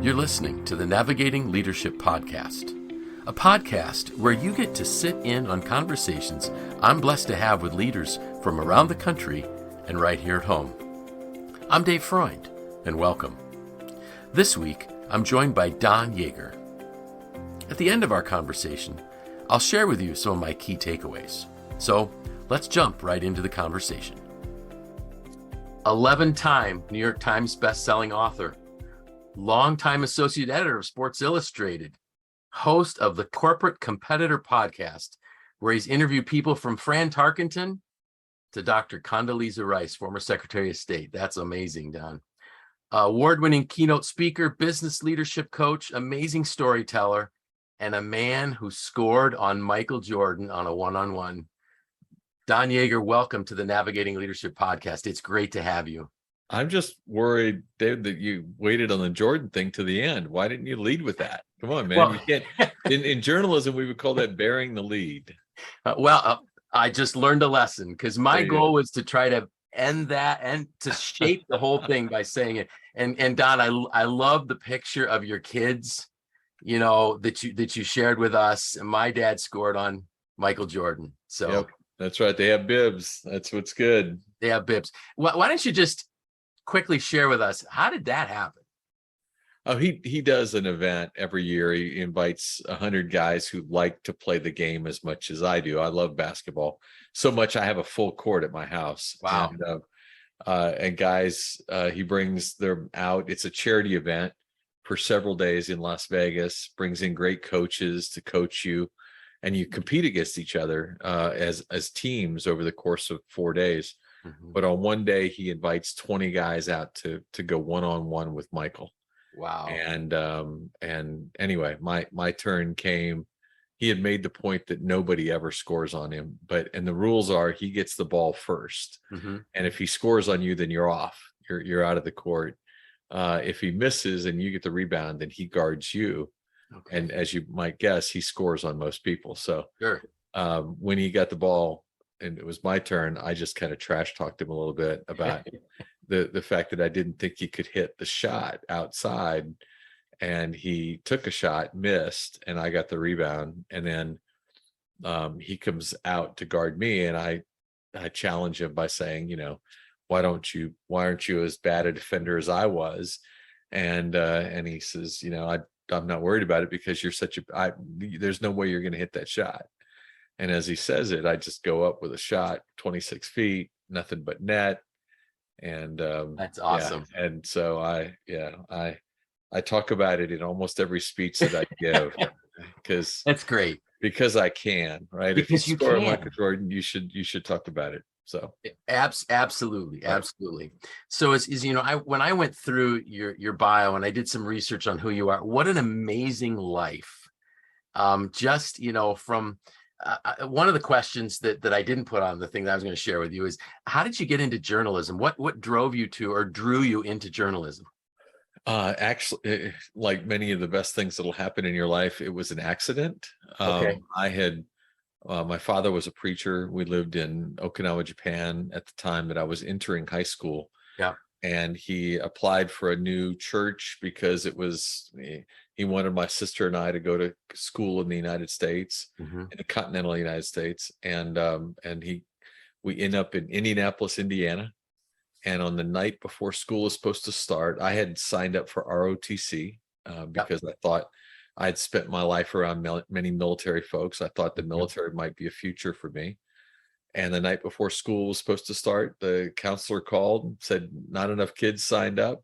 You're listening to the Navigating Leadership Podcast, a podcast where you get to sit in on conversations I'm blessed to have with leaders from around the country and right here at home. I'm Dave Freund, and welcome. This week, I'm joined by Don Yeager. At the end of our conversation, I'll share with you some of my key takeaways. So let's jump right into the conversation. 11-time New York Times best-selling author, longtime associate editor of Sports Illustrated, host of the Corporate Competitor podcast, where he's interviewed people from Fran Tarkenton to Dr. Condoleezza Rice, former Secretary of State. That's amazing, Don. Award-winning keynote speaker, business leadership coach, amazing storyteller, and a man who scored on Michael Jordan on a one-on-one. Don Yeager, welcome to the Navigating Leadership Podcast. It's great to have you. I'm just worried, Dave, that you waited on the Jordan thing to the end. Why didn't you lead with that? Come on, man. You can't. In journalism, we would call that bearing the lead. I just learned a lesson because my goal was to try to end that and to shape the whole thing by saying it. And Don, I love the picture of your kids, you know, that you shared with us. And my dad scored on Michael Jordan. So yep, that's right. They have bibs. That's what's good. They have bibs. Why don't you just quickly share with us, how did that happen? Oh, he does an event every year. He invites 100 guys who like to play the game as much as I do. I love basketball so much. I have a full court at my house. Wow. And guys, he brings them out. It's a charity event for several days in Las Vegas, brings in great coaches to coach you, and you compete against each other as teams over the course of 4 days. Mm-hmm. But on one day, he invites 20 guys out to go one-on-one with Michael. Wow. And anyway, my turn came. He had made the point that nobody ever scores on him, and the rules are he gets the ball first. Mm-hmm. And if he scores on you, then you're off. You're out of the court. If he misses and you get the rebound, then he guards you. Okay. And as you might guess, he scores on most people. So sure. When he got the ball and it was my turn, I just kind of trash talked him a little bit about the fact that I didn't think he could hit the shot outside, and he took a shot, missed, and I got the rebound. And then he comes out to guard me, and I challenge him by saying, you know, why aren't you as bad a defender as I was? And he says, you know, I'm not worried about it because you're there's no way you're going to hit that shot. And as he says it, I just go up with a shot, 26 feet, nothing but net. And that's awesome. Yeah. And so I talk about it in almost every speech that I give because that's great. Because I can, right? Because if you score Michael Jordan, you should talk about it. So absolutely. So as you know, when I went through your bio and I did some research on who you are, what an amazing life. Just, you know, from one of the questions that I didn't put on the thing that I was going to share with you is, how did you get into journalism? What drove you to or drew you into journalism? Actually, like many of the best things that'll happen in your life, it was an accident. Okay. I had my father was a preacher. We lived in Okinawa, Japan at the time that I was entering high school. Yeah. And he applied for a new church because he wanted my sister and I to go to school in the United States, mm-hmm. in the continental United States. And we end up in Indianapolis, Indiana. And on the night before school was supposed to start, I had signed up for ROTC because I thought I'd spent my life around many military folks. I thought the military might be a future for me. And the night before school was supposed to start, the counselor called and said, not enough kids signed up.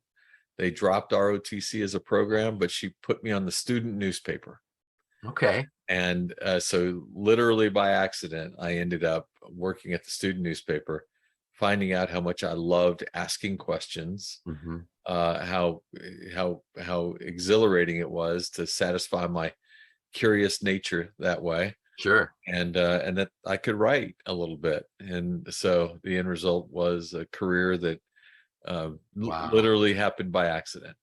They dropped ROTC as a program, but she put me on the student newspaper. Okay. And so literally by accident, I ended up working at the student newspaper, finding out how much I loved asking questions, mm-hmm. How exhilarating it was to satisfy my curious nature that way. Sure. And that I could write a little bit. And so the end result was a career that literally happened by accident.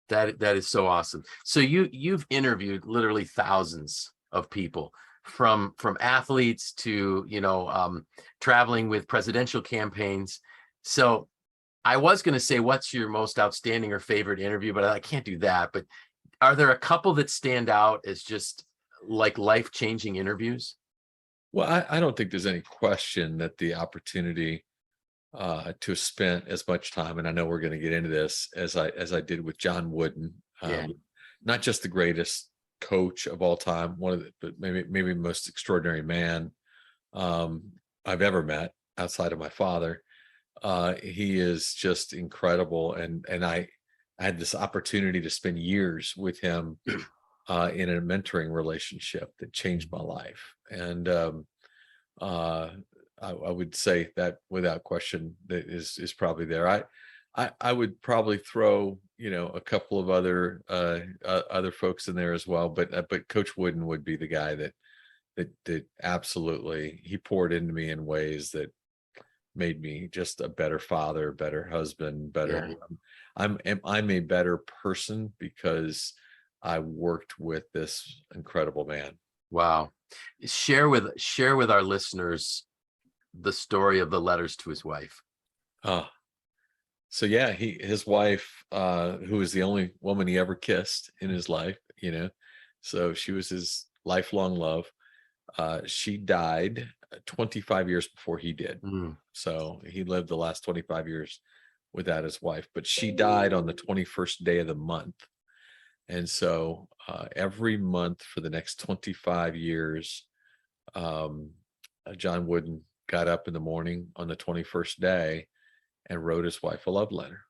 That is so awesome. So you've interviewed literally thousands of people, from athletes to, you know, traveling with presidential campaigns. So I was going to say, what's your most outstanding or favorite interview, but I can't do that. But Are there a couple that stand out as just like life-changing interviews? Well, I don't think there's any question that the opportunity to have spent as much time, and I know we're going to get into this, as I did with John Wooden, Yeah. not just the greatest coach of all time, but maybe the most extraordinary man um, I've ever met outside of my father. He is just incredible, and I had this opportunity to spend years with him in a mentoring relationship that changed my life, and uh, I would say that without question that is probably there. I would probably throw a couple of other folks in there as well, but Coach Wooden would be the guy that absolutely, he poured into me in ways that made me just a better father, better husband, better. Yeah. I'm a better person because I worked with this incredible man. Wow. Share with our listeners the story of the letters to his wife. Oh, so yeah, his wife, who was the only woman he ever kissed in his life, so she was his lifelong love. She died 25 years before he did. Mm. So he lived the last 25 years without his wife, but she died on the 21st day of the month. And so every month for the next 25 years, um, John Wooden got up in the morning on the 21st day and wrote his wife a love letter.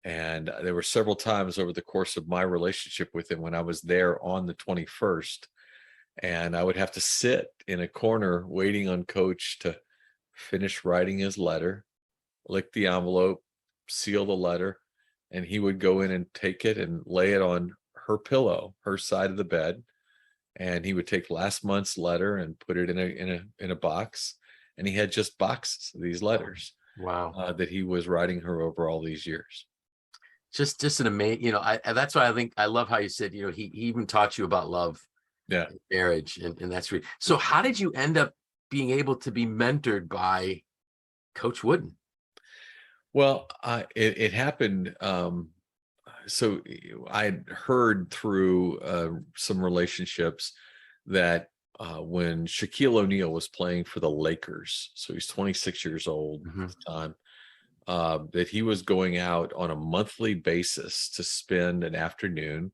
And there were several times over the course of my relationship with him when I was there on the 21st, and I would have to sit in a corner waiting on Coach to finish writing his letter, lick the envelope, seal the letter, and he would go in and take it and lay it on her pillow, her side of the bed, and he would take last month's letter and put it in a box, and he had just boxes of these letters Wow. that he was writing her over all these years. Just an amazing, that's why I think I love how you said, he even taught you about love, Yeah. marriage, and that's really. So how did you end up being able to be mentored by Coach Wooden? Well, it happened. So I had heard through some relationships that when Shaquille O'Neal was playing for the Lakers, so he's 26 years old at Mhm. the time, that he was going out on a monthly basis to spend an afternoon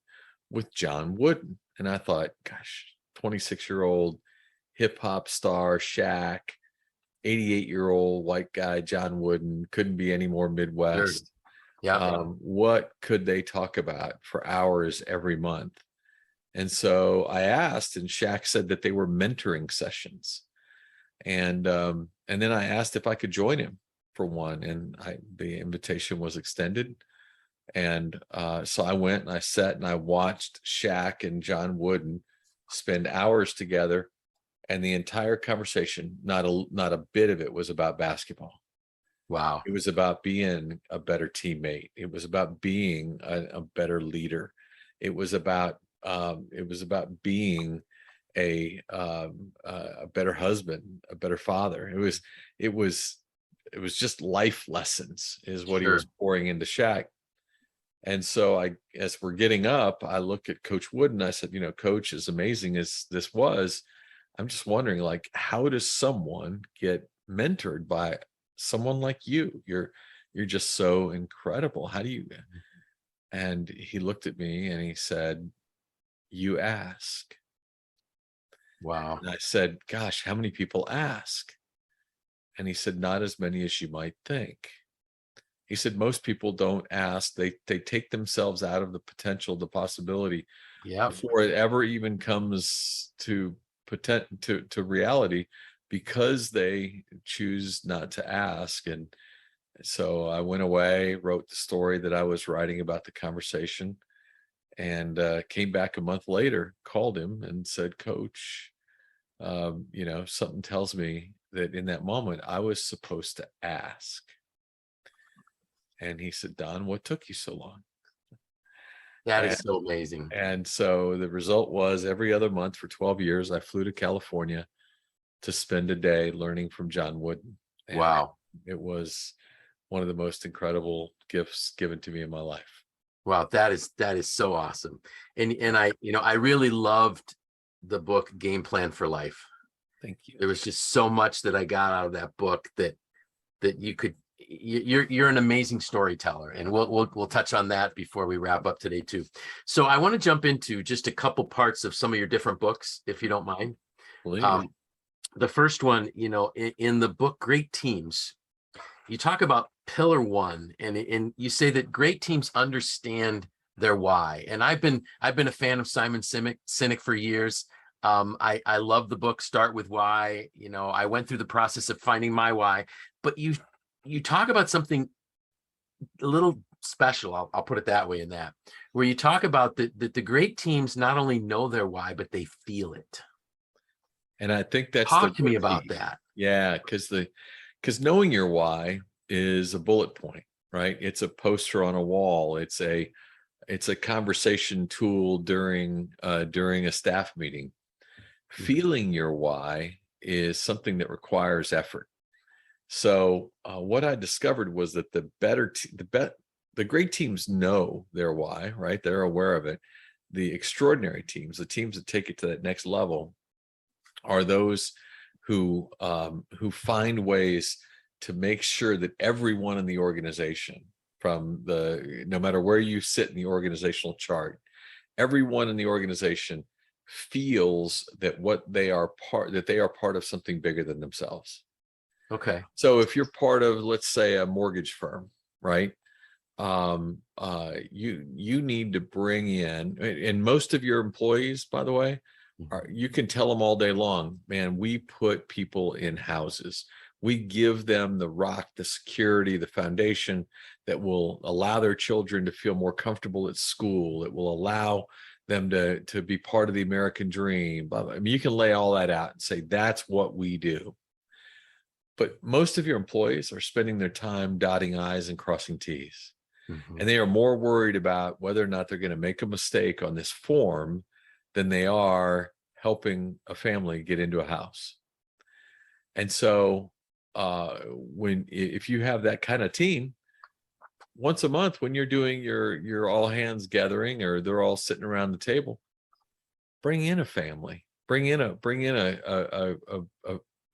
with John Wooden. And I thought, gosh, 26-year-old hip hop star Shaq, 88-year-old white guy John Wooden, couldn't be any more Sure. Midwest. Yeah. What could they talk about for hours every month? And so I asked, and Shaq said that they were mentoring sessions. And then I asked if I could join him for one, and the invitation was extended. And so I went and I sat and I watched Shaq and John Wooden spend hours together, and the entire conversation, not a bit of it was about basketball. Wow. It was about being a better teammate. It was about being a better leader. It was about being a better husband, a better father. It was just life lessons is what he Sure. was pouring into Shaq. And so as we're getting up, I look at Coach Wood and I said, Coach, as amazing as this was, I'm just wondering, like, how does someone get mentored by someone like you? You're just so incredible. How do you? And he looked at me and he said, you ask. Wow. And I said, gosh, how many people ask? And he said, not as many as you might think. He said, most people don't ask. They take themselves out of the potential, the possibility Yeah. before it ever even comes to reality, because they choose not to ask. And so I went away, wrote the story that I was writing about the conversation, and came back a month later, called him and said, Coach, something tells me that in that moment I was supposed to ask. And he said, Don, what took you so long? That is so amazing. And so the result was every other month for 12 years, I flew to California to spend a day learning from John Wooden. And Wow. it was one of the most incredible gifts given to me in my life. Wow, that is so awesome. And I, I really loved the book Game Plan for Life. Thank you. There was just so much that I got out of that book that you're an amazing storyteller, and we'll touch on that before we wrap up today too. So I want to jump into just a couple parts of some of your different books, if you don't mind. Please. The first one, in the book Great Teams, you talk about pillar one, and you say that great teams understand their why. And I've been a fan of Simon Sinek for years. I love the book Start With Why. I went through the process of finding my why, but you talk about something a little special. I'll put it that way, in that where you talk about that the great teams not only know their why, but they feel it. And I think that's Talk to me about that. Yeah, because knowing your why is a bullet point, right? It's a poster on a wall. It's a conversation tool during a staff meeting. Feeling your why is something that requires effort. So what I discovered was that the great teams know their why, right? They're aware of it. The extraordinary teams, the teams that take it to that next level, are those who find ways to make sure that everyone in the organization, no matter where you sit in the organizational chart, everyone in the organization feels that they are part of something bigger than themselves. Okay. So if you're part of, let's say, a mortgage firm, right? You need to bring in, and most of your employees, by the way, you can tell them all day long, man, we put people in houses. We give them the rock, the security, the foundation that will allow their children to feel more comfortable at school. It will allow them to be part of the American dream. I mean, you can lay all that out and say, that's what we do. But most of your employees are spending their time dotting I's and crossing T's. Mm-hmm. And they are more worried about whether or not they're going to make a mistake on this form than they are helping a family get into a house. And so if you have that kind of team, once a month when you're doing your all hands gathering, or they're all sitting around the table, bring in a family, bring in a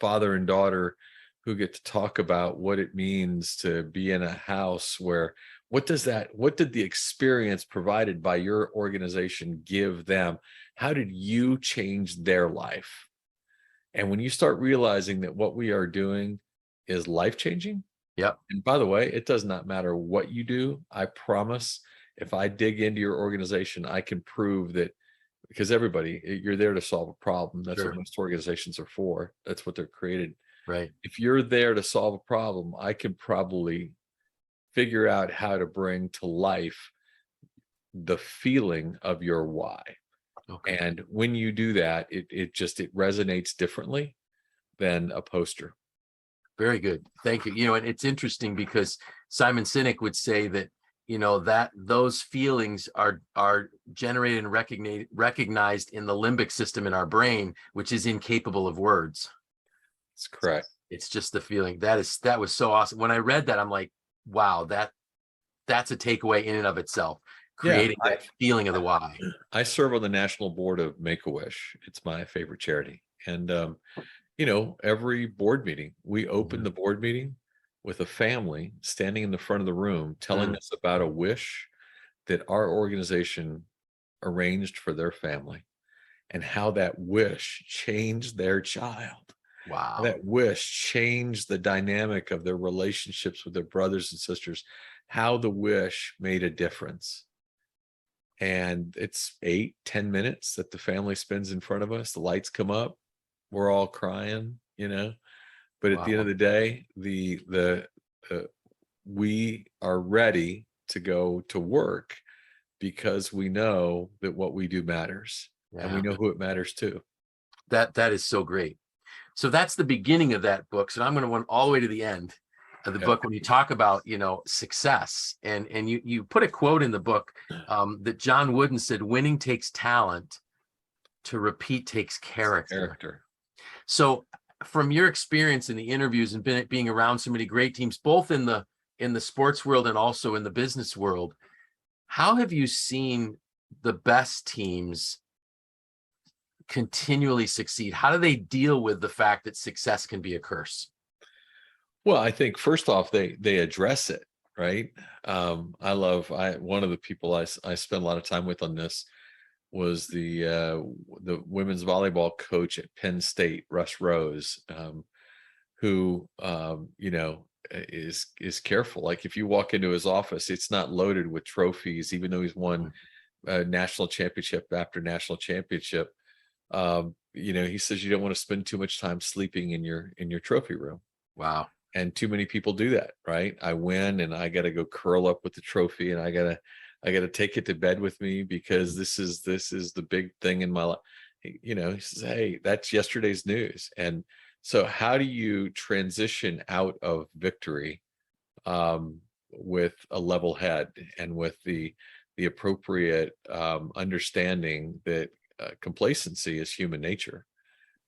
father and daughter who get to talk about what it means to be in a house where, what did the experience provided by your organization give them? How did you change their life? And when you start realizing that what we are doing is life-changing. Yep. And by the way, it does not matter what you do. I promise, if I dig into your organization, I can prove that, because you're there to solve a problem. That's Sure. what most organizations are for. That's what they're created. Right. If you're there to solve a problem, I can probably figure out how to bring to life the feeling of your why. Okay. And when you do that, it resonates differently than a poster. Very good. Thank you. And it's interesting because Simon Sinek would say that, that those feelings are generated and recognized in the limbic system in our brain, which is incapable of words. That's correct. It's just the feeling. That was so awesome. When I read that, I'm like, wow, that's a takeaway in and of itself. Creating that feeling of the why. I serve on the national board of Make-A-Wish. It's my favorite charity. And every board meeting, we open the board meeting with a family standing in the front of the room telling us about a wish that our organization arranged for their family, and how that wish changed their child. Wow. How that wish changed the dynamic of their relationships with their brothers and sisters, how the wish made a difference. And it's 8-10 minutes that the family spends in front of us. The lights come up, we're all crying, but at the end of the day, we are ready to go to work because we know that what we do matters, and we know who it matters to. That is so great. So that's the beginning of that book. So I'm going to run all the way to the end of the book when you talk about, success. And you put a quote in the book that John Wooden said, "Winning takes talent, to repeat takes character." So from your experience in the interviews and being around so many great teams, both in the sports world and also in the business world, How have you seen the best teams continually succeed? How do they deal with the fact that success can be a curse? Well, I think first off, they address it, right? I one of the people I spent a lot of time with on this was the women's volleyball coach at Penn State, Russ Rose, who is careful. Like if you walk into his office, it's not loaded with trophies, even though he's won national championship after national championship. He says you don't want to spend too much time sleeping in your trophy room. Wow. And too many people do that, right? I win and I got to go curl up with the trophy and I got to take it to bed with me because this is the big thing in my life. He says, hey, that's yesterday's news. And so how do you transition out of victory with a level head and with the appropriate understanding that complacency is human nature.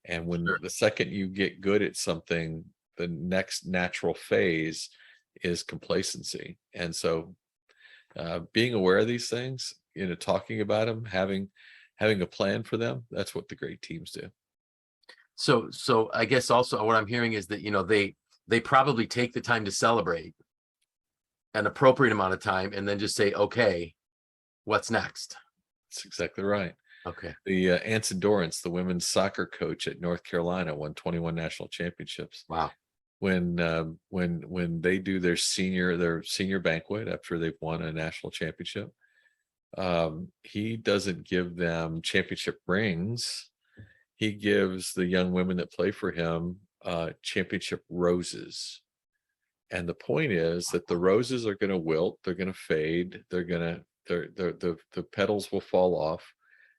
And when Sure. the second you get good at something, the next natural phase is complacency. And so being aware of these things, talking about them, having a plan for them, that's what the great teams do. So I guess also what I'm hearing is that, they probably take the time to celebrate an appropriate amount of time and then just say, okay, what's next? That's exactly right. Okay. The Anson Dorrance, the women's soccer coach at North Carolina, won 21 national championships. Wow. When they do their senior banquet after they've won a national championship, he doesn't give them championship rings. He gives the young women that play for him championship roses. And the point is that the roses are going to wilt, they're going to fade, the petals will fall off,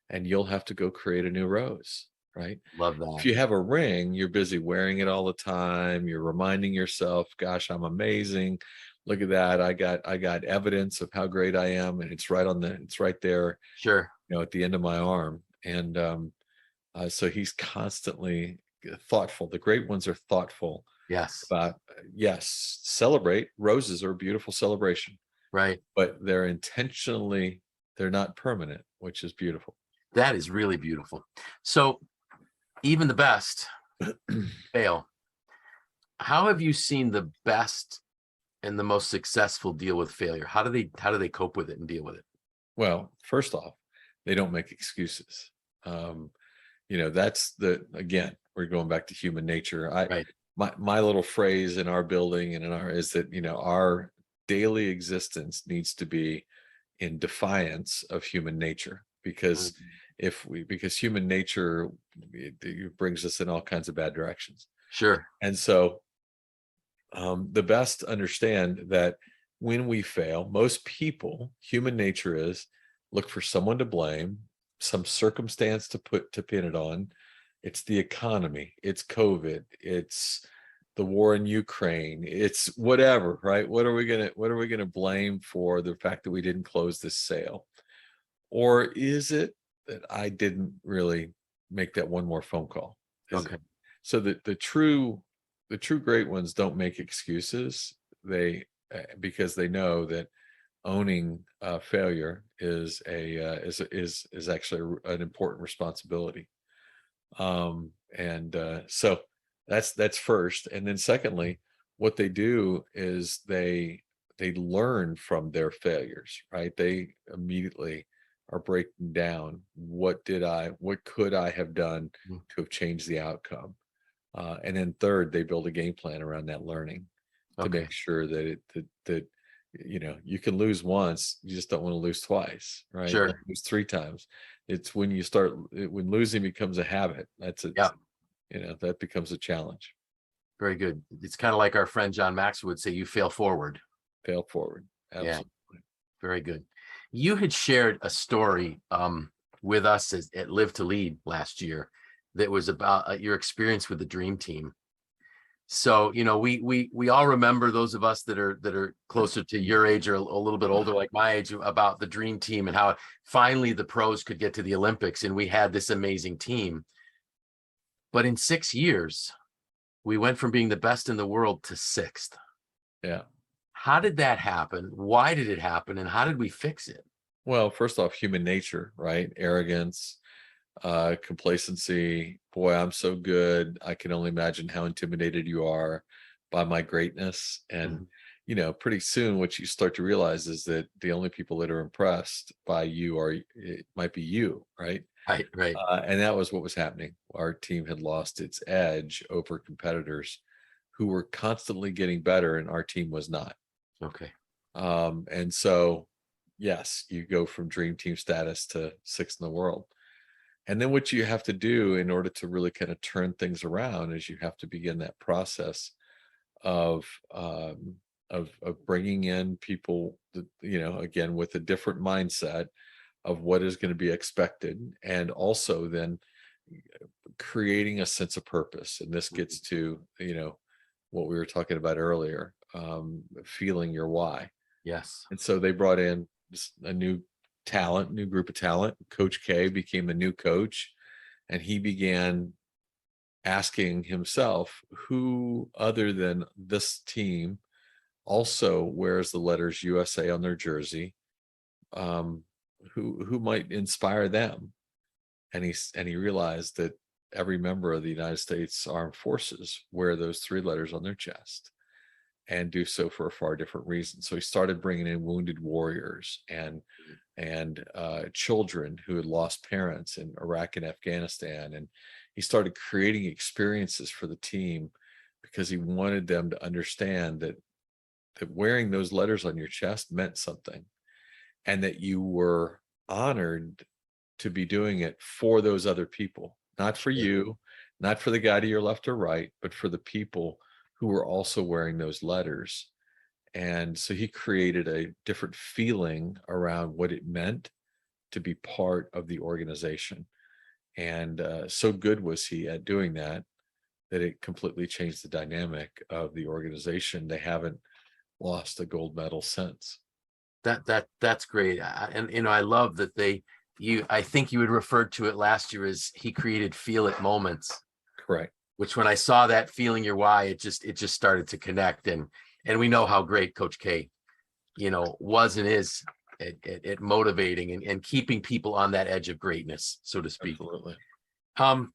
and you'll have to go create a new rose, right? Love If that. you have a ring, you're busy wearing it all the time. You're reminding yourself, gosh, I'm amazing. Look at that. I got evidence of how great I am. And it's right there, Sure. at the end of my arm. And so he's constantly thoughtful. The great ones are thoughtful Yes. about, yes, celebrate. Roses are a beautiful celebration, Right. but they're not permanent, which is beautiful. That is really beautiful. So even the best fail. How have you seen the best and the most successful deal with failure? How do they cope with it and deal with it? Well, first off, they don't make excuses. That's again, we're going back to human nature. Right. My little phrase in our building and is that, our daily existence needs to be in defiance of human nature, because because human nature, it brings us in all kinds of bad directions. Sure. And so the best understand that when we fail, most people, human nature is look for someone to blame, some circumstance to pin it on. It's the economy, it's COVID, it's the war in Ukraine, it's whatever, right? What are we gonna blame for the fact that we didn't close this sale? Or is it that I didn't really make that one more phone call? Okay. So that the true great ones don't make excuses. Because they know that owning failure is actually an important responsibility. So that's first, and then secondly, what they do is they learn from their failures, right? They immediately are breaking down what could I have done to have changed the outcome, and then third, they build a game plan around that learning to Okay. make sure that you can lose once, you just don't want to lose twice, right? Sure. Don't lose 3 times. It's when losing becomes a habit, Yeah. that becomes a challenge. Very good. It's kind of like our friend John Maxwell would say, you fail forward. Fail forward. Absolutely. Yeah. Very good. You had shared a story with us at Live to Lead last year that was about your experience with the dream team. So, we all remember, those of us that are closer to your age or a little bit older, like my age, about the dream team and how finally the pros could get to the Olympics and we had this amazing team. But in 6 years, we went from being the best in the world to 6th. Yeah. How did that happen? Why did it happen? And how did we fix it? Well, first off, human nature, right? Arrogance, complacency. Boy, I'm so good. I can only imagine how intimidated you are by my greatness. And, Mhm. pretty soon what you start to realize is that the only people that are impressed by you are, it might be you, right? Right, right. And that was what was happening. Our team had lost its edge over competitors who were constantly getting better, and our team was not. Okay. And so, yes, you go from dream team status to sixth in the world. And then what you have to do in order to really kind of turn things around is you have to begin that process of bringing in people that, again, with a different mindset of what is going to be expected, and also then creating a sense of purpose. And this gets Mhm. to, what we were talking about earlier, feeling your why. Yes. And so they brought in a new group of talent. Coach K became the new coach, and he began asking himself, who other than this team also wears the letters USA on their jersey, um, who might inspire them? And he realized that every member of the United States Armed Forces wear those three letters on their chest, and do so for a far different reason. So he started bringing in wounded warriors and children who had lost parents in Iraq and Afghanistan, and he started creating experiences for the team because he wanted them to understand that wearing those letters on your chest meant something, and that you were honored to be doing it for those other people, not for Sure. you, not for the guy to your left or right, but for the people who were also wearing those letters. And so he created a different feeling around what it meant to be part of the organization. And so good was he at doing that, that it completely changed the dynamic of the organization. They haven't lost a gold medal since. That's great. And I love that I think you had referred to it last year as he created feel it moments, Correct. which when I saw that feeling your why, it just started to connect. And we know how great Coach K, was and is at motivating and keeping people on that edge of greatness, so to speak. Absolutely. Um,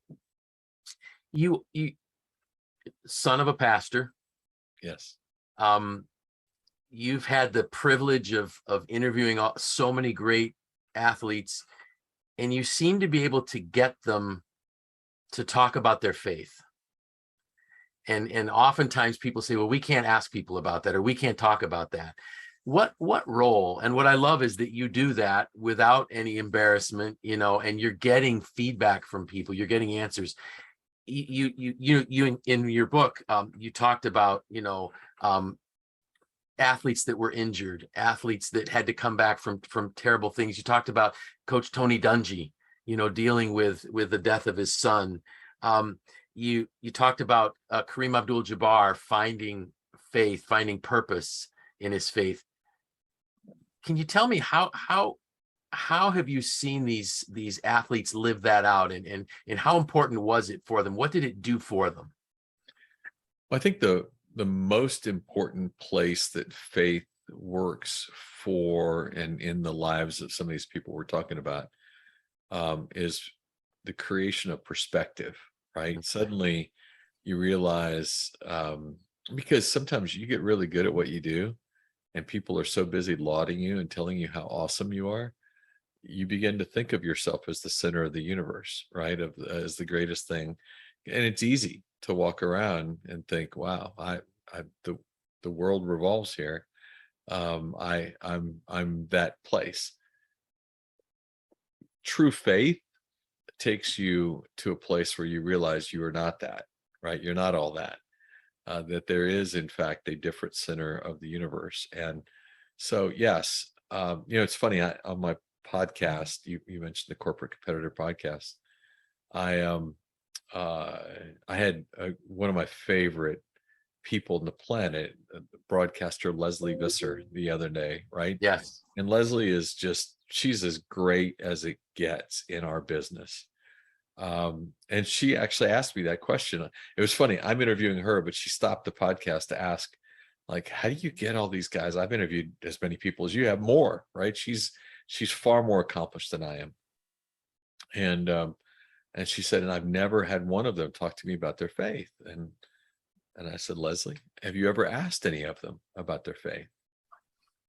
you son of a pastor, Yes. um, you've had the privilege of interviewing so many great athletes, and you seem to be able to get them to talk about their faith. And oftentimes people say, well, we can't ask people about that, or we can't talk about that. What role? And what I love is that you do that without any embarrassment, and you're getting feedback from people, you're getting answers. You in your book, you talked about, um, athletes that were injured, athletes that had to come back from terrible things. You talked about Coach Tony Dungy, dealing with the death of his son. You talked about Kareem Abdul-Jabbar finding faith, finding purpose in his faith. Can you tell me how have you seen these athletes live that out, and how important was it for them? What did it do for them? I think the most important place that faith works for and in the lives of some of these people we're talking about, is the creation of perspective, right? Suddenly you realize, because sometimes you get really good at what you do, and people are so busy lauding you and telling you how awesome you are, you begin to think of yourself as the center of the universe, right? As the greatest thing. And it's easy to walk around and think, wow, the world revolves here. I'm that place. True faith takes you to a place where you realize you are not that, right? You're not all that. That there is, in fact, a different center of the universe. And so, yes, it's funny. On my podcast, you mentioned the Corporate Competitor podcast. I uh, I had one of my favorite people on the planet, broadcaster Leslie Visser, the other day, right? Yes. And Leslie is she's as great as it gets in our business. And she actually asked me that question. It was funny. I'm interviewing her, but she stopped the podcast to ask, like, how do you get all these guys? I've interviewed as many people as you have, more, right? she's far more accomplished than I am. And she said, and I've never had one of them talk to me about their faith. And I said, Leslie, have you ever asked any of them about their faith?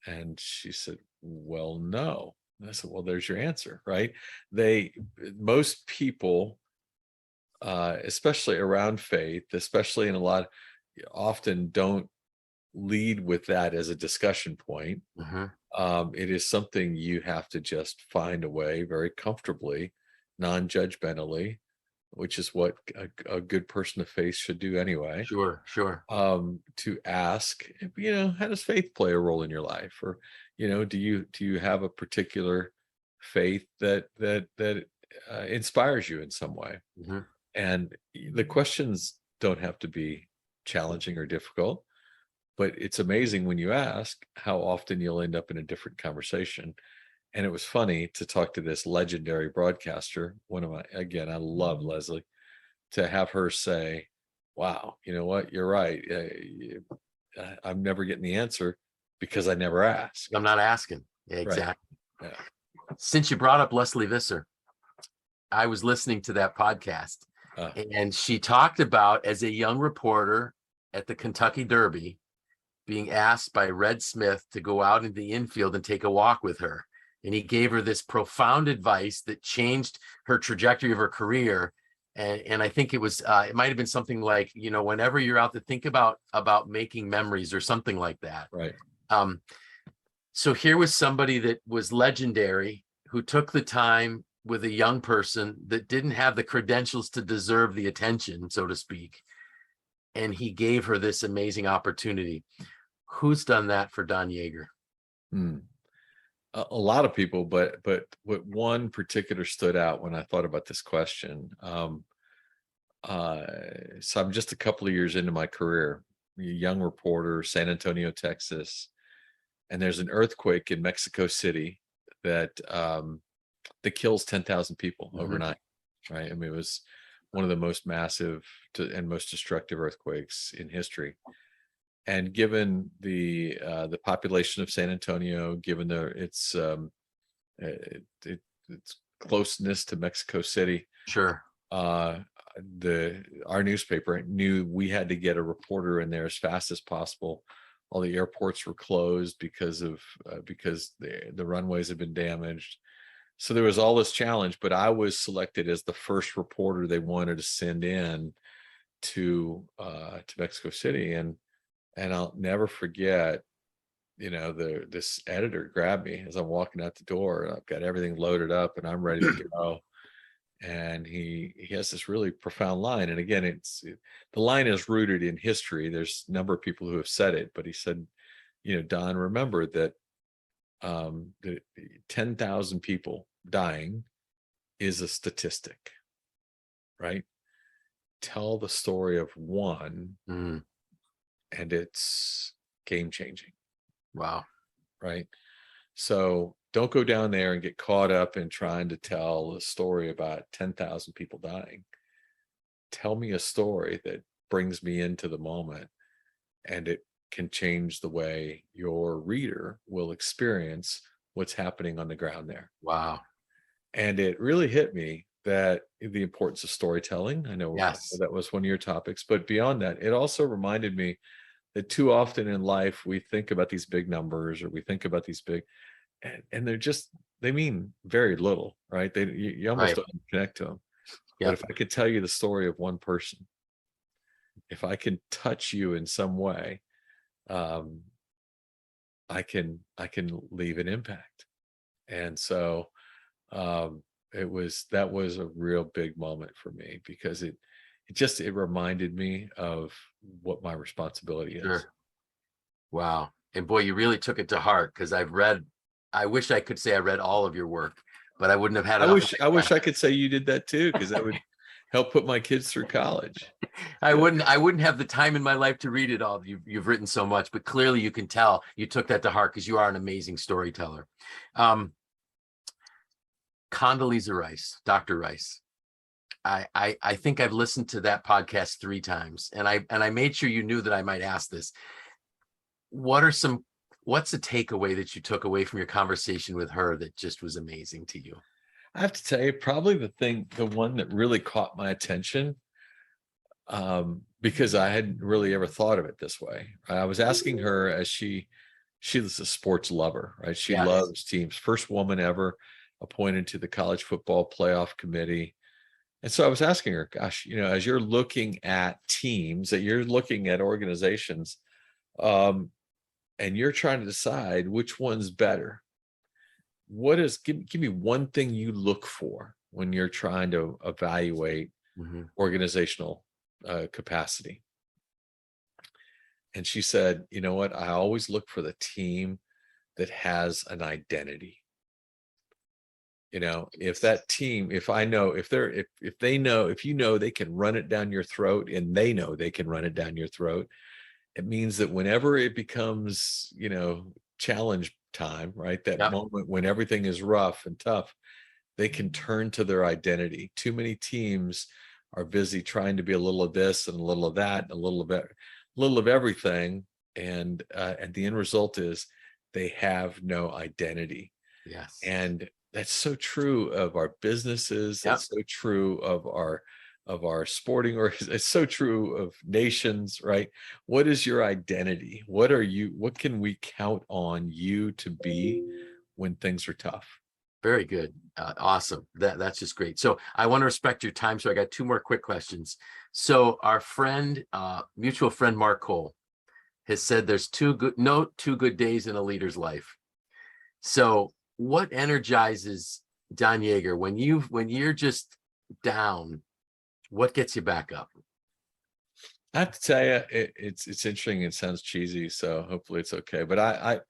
And she said, well, no. And I said, well, there's your answer, right? Most people, especially around faith, especially in a lot, often don't lead with that as a discussion point. It is something you have to just find a way very comfortably, non-judgmentally, which is what a good person of faith should do anyway. Sure. To ask, how does faith play a role in your life? Or, do you have a particular faith that inspires you in some way? And the questions don't have to be challenging or difficult, but it's amazing when you ask how often you'll end up in a different conversation. And it was funny to talk to this legendary broadcaster, I love Leslie, to have her say, wow, you know what, you're right. I'm never getting the answer because I never ask. I'm not asking. Yeah, exactly. Right. Yeah. Since you brought up Leslie Visser, I was listening to that podcast, and she talked about, as a young reporter at the Kentucky Derby, being asked by Red Smith to go out in the infield and take a walk with her. And he gave her this profound advice that changed her trajectory of her career. And I think it might have been something like, whenever you're out to think about making memories or something like that. Right. So here was somebody that was legendary, who took the time with a young person that didn't have the credentials to deserve the attention, so to speak. And he gave her this amazing opportunity. Who's done that for Don Yeager? A lot of people, but what one particular stood out when I thought about this question. So I'm just a couple of years into my career, a young reporter, San Antonio, Texas, and there's an earthquake in Mexico City that kills 10,000 people overnight. Right? I mean, it was one of the most massive and most destructive earthquakes in history. And given the population of San Antonio, given its closeness to Mexico City, sure, our newspaper knew we had to get a reporter in there as fast as possible. All the airports were closed because the runways had been damaged. So there was all this challenge, but I was selected as the first reporter they wanted to send in to Mexico City, and I'll never forget, this editor grabbed me as I'm walking out the door, and I've got everything loaded up and I'm ready to go. And he has this really profound line. And again, the line is rooted in history. There's a number of people who have said it, but he said, Don, remember that 10,000 people dying is a statistic, right? Tell the story of one, and it's game changing. Wow. Right. So don't go down there and get caught up in trying to tell a story about 10,000 people dying. Tell me a story that brings me into the moment, and it can change the way your reader will experience what's happening on the ground there. Wow. And it really hit me that the importance of storytelling. I know that was one of your topics, but beyond that, it also reminded me that too often in life, we think about these big numbers, or we think about these big, and they mean very little, right? You almost don't connect to them. But if I could tell you the story of one person, if I can touch you in some way, I can leave an impact. And so that was a real big moment for me, because it reminded me of what my responsibility is. Sure. Wow. And boy, you really took it to heart, because I wish I could say I read all of your work, but I wouldn't have had it. I wish I could say you did that too, because that would help put my kids through college. I wouldn't have the time in my life to read it all. You've written so much, but clearly you can tell you took that to heart, because you are an amazing storyteller. Condoleezza Rice, Dr. Rice. I think I've listened to that podcast 3 times, and I made sure you knew that I might ask this. What are some what's a takeaway that you took away from your conversation with her that just was amazing to you? I have to tell you, probably the one that really caught my attention, because I hadn't really ever thought of it this way. I was asking her, as she's a sports lover, right? She Yes. loves teams. First woman ever appointed to the college football playoff committee. And so I was asking her, gosh, as you're looking at teams, that you're looking at organizations, um, and you're trying to decide which one's better, give me one thing you look for when you're trying to evaluate Mhm. organizational capacity. And she said, you know what? I always look for the team that has an identity. If that team, if I know, if they know, if they can run it down your throat, and they know they can run it down your throat, it means that whenever it becomes, challenge time, right? That Yep. moment when everything is rough and tough, they can turn to their identity. Too many teams are busy trying to be a little of this and a little of that, and a little of everything. And the end result is they have no identity. Yes. And that's so true of our businesses. Yep. That's so true of our sporting, or it's so true of nations, right? What is your identity? What can we count on you to be when things are tough? Very good. Awesome. That's just great. So I want to respect your time. So I got two more quick questions. So our friend, mutual friend, Mark Cole, has said there's two good days in a leader's life. So what energizes Don Yeager when you're just down? What gets you back up? I have to tell you, it's interesting. It sounds cheesy, so hopefully it's okay. But I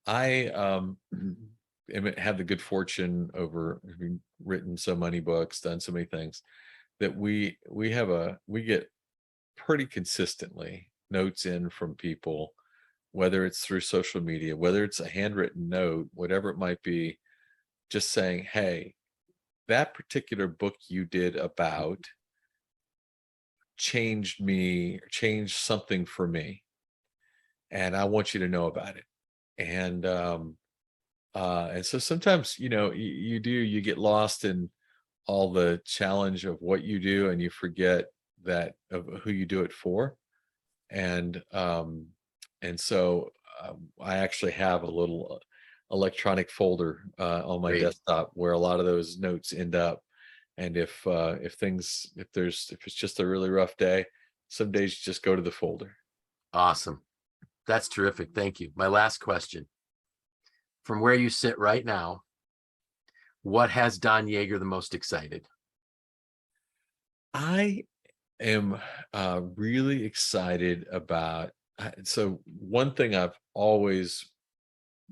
have the good fortune, over having written so many books, done so many things, that we get pretty consistently notes in from people, whether it's through social media, whether it's a handwritten note, whatever it might be, just saying, hey, that particular book you did about changed something for me, and I want you to know about it. And so sometimes, you get lost in all the challenge of what you do, and you forget that of who you do it for. And I actually have a little electronic folder on my Great. desktop where a lot of those notes end up. And if it's just a really rough day, some days you just go to the folder. Awesome. That's terrific. Thank you. My last question. From where you sit right now, what has Don Yeager the most excited? I am really excited about. So one thing I've always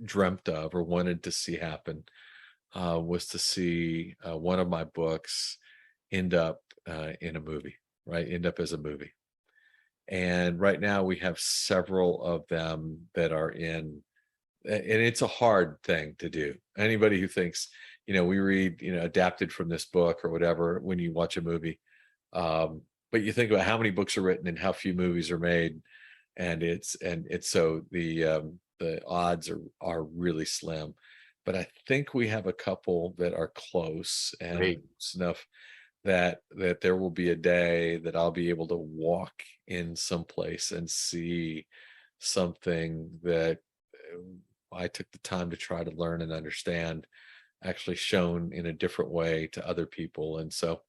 dreamt of or wanted to see happen was to see one of my books end up in a movie, right? End up as a movie. And right now we have several of them that are in, and it's a hard thing to do. Anybody who thinks, we read, adapted from this book or whatever when you watch a movie. But you think about how many books are written and how few movies are made, and it's so the odds are really slim. But I think we have a couple that are close, and Great. close enough that there will be a day that I'll be able to walk in someplace and see something that I took the time to try to learn and understand, actually shown in a different way to other people. And so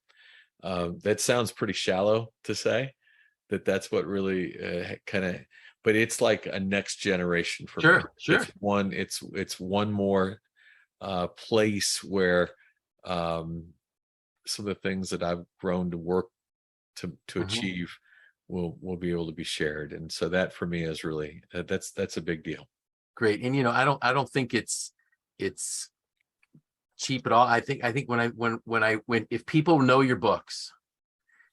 that sounds pretty shallow to say that's what really kind of, but it's like a next generation for me. Sure. It's one more place where some of the things that I've grown to work to Mhm. achieve will be able to be shared. And so that for me is really that's a big deal. Great. And I don't think it's cheap at all. I think when if people know your books,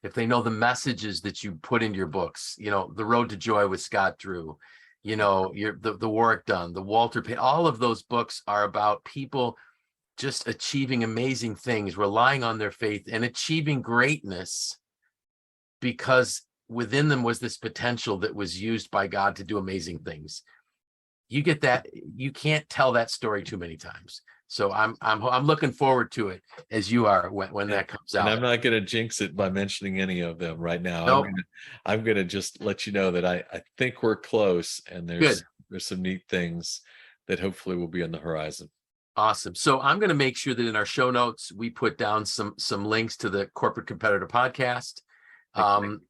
if they know the messages that you put into your books, The Road to Joy with Scott Drew, the Work Done, the Walter Payton, all of those books are about people just achieving amazing things, relying on their faith and achieving greatness because within them was this potential that was used by God to do amazing things. you get that. You can't tell that story too many times. So I'm looking forward to it as you are when that comes And out. I'm not going to jinx it by mentioning any of them right now. Nope. I'm gonna just let you know that I think we're close, and Good. there's some neat things that hopefully will be on the horizon. Awesome. So I'm going to make sure that in our show notes we put down some links to the Corporate Competitor podcast.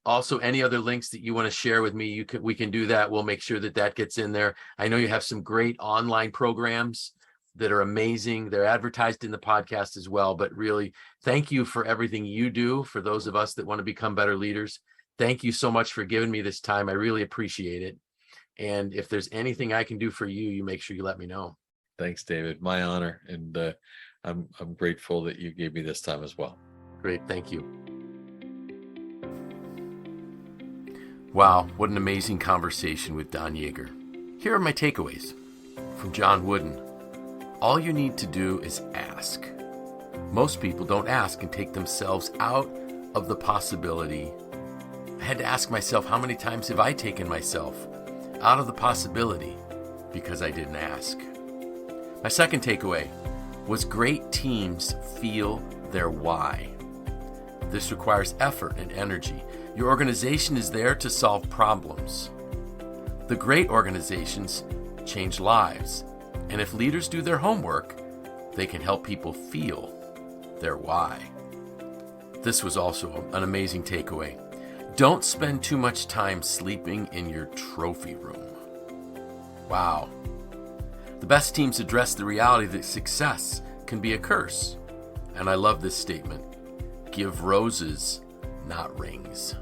Also, any other links that you want to share with me, we can do that. We'll make sure that gets in there. I know you have some great online programs that are amazing. They're advertised in the podcast as well, but really thank you for everything you do for those of us that want to become better leaders. Thank you so much for giving me this time. I really appreciate it. And if there's anything I can do for you, you make sure you let me know. Thanks, David. My honor. And I'm grateful that you gave me this time as well. Great. Thank you. Wow, what an amazing conversation with Don Yeager. Here are my takeaways from John Wooden. All you need to do is ask. Most people don't ask and take themselves out of the possibility. I had to ask myself, how many times have I taken myself out of the possibility because I didn't ask? My second takeaway was great teams feel their why. This requires effort and energy. Your organization is there to solve problems. The great organizations change lives. And if leaders do their homework, they can help people feel their why. This was also an amazing takeaway. Don't spend too much time sleeping in your trophy room. Wow. The best teams address the reality that success can be a curse. And I love this statement. Give roses, not rings.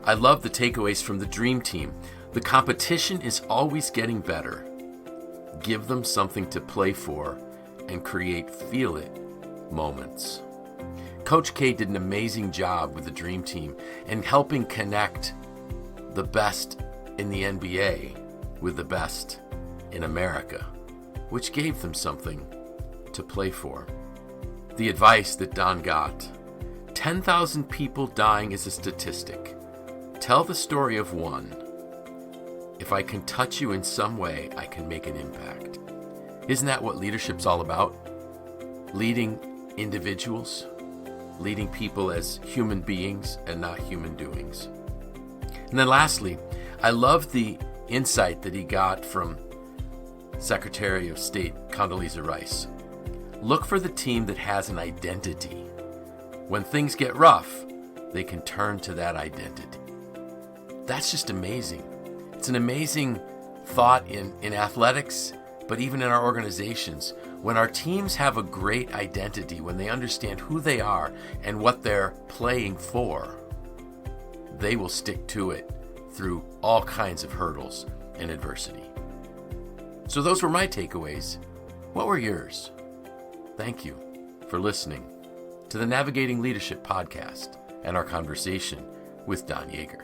I love the takeaways from the dream team. The competition is always getting better. Give them something to play for and create feel it moments. Coach K did an amazing job with the dream team and helping connect the best in the NBA with the best in America, which gave them something to play for. The advice that Don got: 10,000 people dying is a statistic. Tell the story of one. If I can touch you in some way, I can make an impact. Isn't that what leadership's all about? Leading individuals, leading people as human beings and not human doings. And then lastly, I love the insight that he got from Secretary of State Condoleezza Rice. Look for the team that has an identity. When things get rough, they can turn to that identity. That's just amazing. It's an amazing thought in athletics, but even in our organizations. When our teams have a great identity, when they understand who they are and what they're playing for, they will stick to it through all kinds of hurdles and adversity. So those were my takeaways. What were yours? Thank you for listening to the Navigating Leadership podcast and our conversation with Don Yeager.